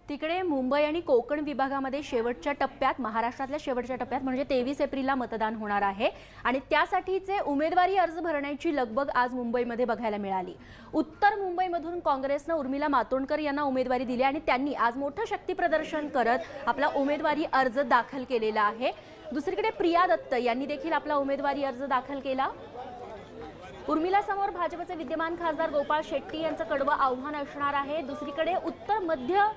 तिकडे मुंबई आणि कोकण विभागामध्ये शेवटच्या टप्प्यात महाराष्ट्रातल्या शेवटच्या टप्प्यात म्हणजे 23 एप्रिलला मतदान होणार आहे आणि त्यासाठीचे उमेदवारी अर्ज भरण्याची लगबग आज मुंबईमध्ये बघायला मिळाली। उत्तर मुंबईमधून काँग्रेसने उर्मिला मातोंडकर यांना उमेदवारी दिली आणि त्यांनी आज मोठं शक्ती प्रदर्शन करत आपला उमेदवारी अर्ज दाखल केलेला आहे। दुसरीकडे प्रिया दत्त यांनी देखील आपला उमेदवारी अर्ज दाखल केला। उर्मिला समोर भाजपचे विद्यमान खासदार गोपाळ शेट्टी यांचं कडवं आव्हान असणार आहे। दुसरीकडे उत्तर मध्य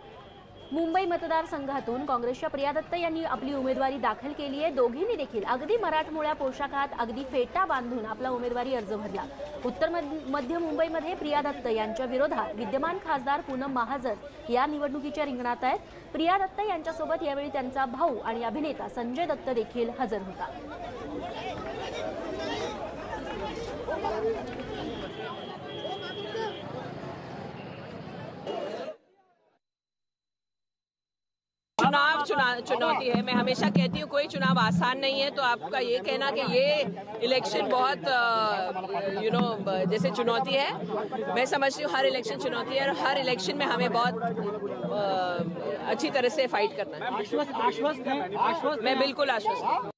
मुंबई मतदारसंघातून काँग्रेसच्या प्रिया दत्त यांनी आपली उमेदवारी दाखल केली आहे। दोघींनी देखील अगदी मराठमोळ्या पोशाखात अगदी फेटा बांधून आपला उमेदवारी अर्ज भरला। उत्तर मध्य मुंबईमध्ये प्रिया दत्त यांच्या विरोधात विद्यमान खासदार पूनम महाजन या निवडणुकीच्या रिंगणात आहेत। प्रिया दत्त यांच्यासोबत यावेळी त्यांचा भाऊ आणि अभिनेता संजय दत्त देखील हजर होता। चुनौती है। मैं हमेशा कहती हूँ कोई चुनाव आसान नहीं है, तो आपका ये कहना कि ये इलेक्शन बहुत जैसे चुनौती है, मैं समझती हूँ हर इलेक्शन चुनौती है और हर इलेक्शन में हमें बहुत अच्छी तरह से फाइट करना है। आश्वस्त है? मैं बिल्कुल आश्वस्त हूँ।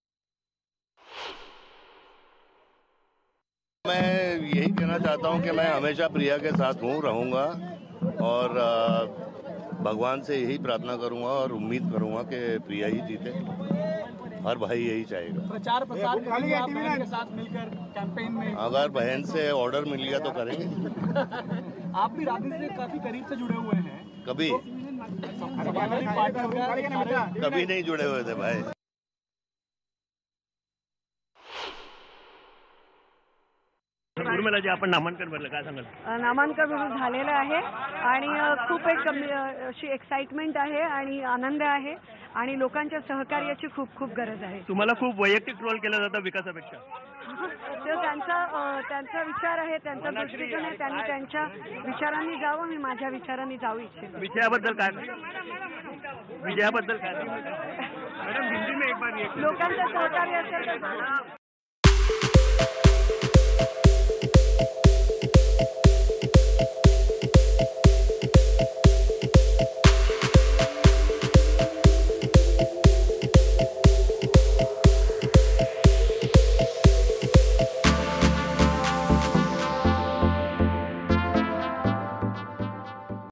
मैं यही कहना चाहता हूं कि मैं हमेशा प्रिया के साथ हूं, रहूंगा और भगवान से यही प्रार्थना करूंगा और उम्मीद करूंगा कि प्रिया ही जीते। हर भाई यही चाहेगा। प्रचार प्रसार करेंगे आप बहन के साथ मिलकर कैंपेन में? अगर बहन से ऑर्डर मिल गया तो करेंगे। आप भी राजनीति से काफी करीब से जुड़े हुए हैं। कभी कभी नहीं जुड़े हुए थे भाई। उर्मिला जी, आपण नामांकन भरलं, काय सांगाल? नामांकन झालेलं आहे आणि खूप एक अशी एक्साइटमेंट आहे आणि आनंद आहे आणि लोकांच्या सहकार्याची खूप खूप गरज आहे। तुम्हाला खूप वैयक्तिक ट्रोल केलं जातं विकासापेक्षा? तो त्यांचा विचार आहे, त्यांचा दृष्टिकोन आहे, त्यांनी त्यांच्या विचारांनी जावं, मी माझ्या विचारांनी जाऊ इच्छिते। विजयाबद्दल काय? विजयाबद्दल काय? मॅडम हिंदी में एक बार लोकांचं सहकार्य असेल तर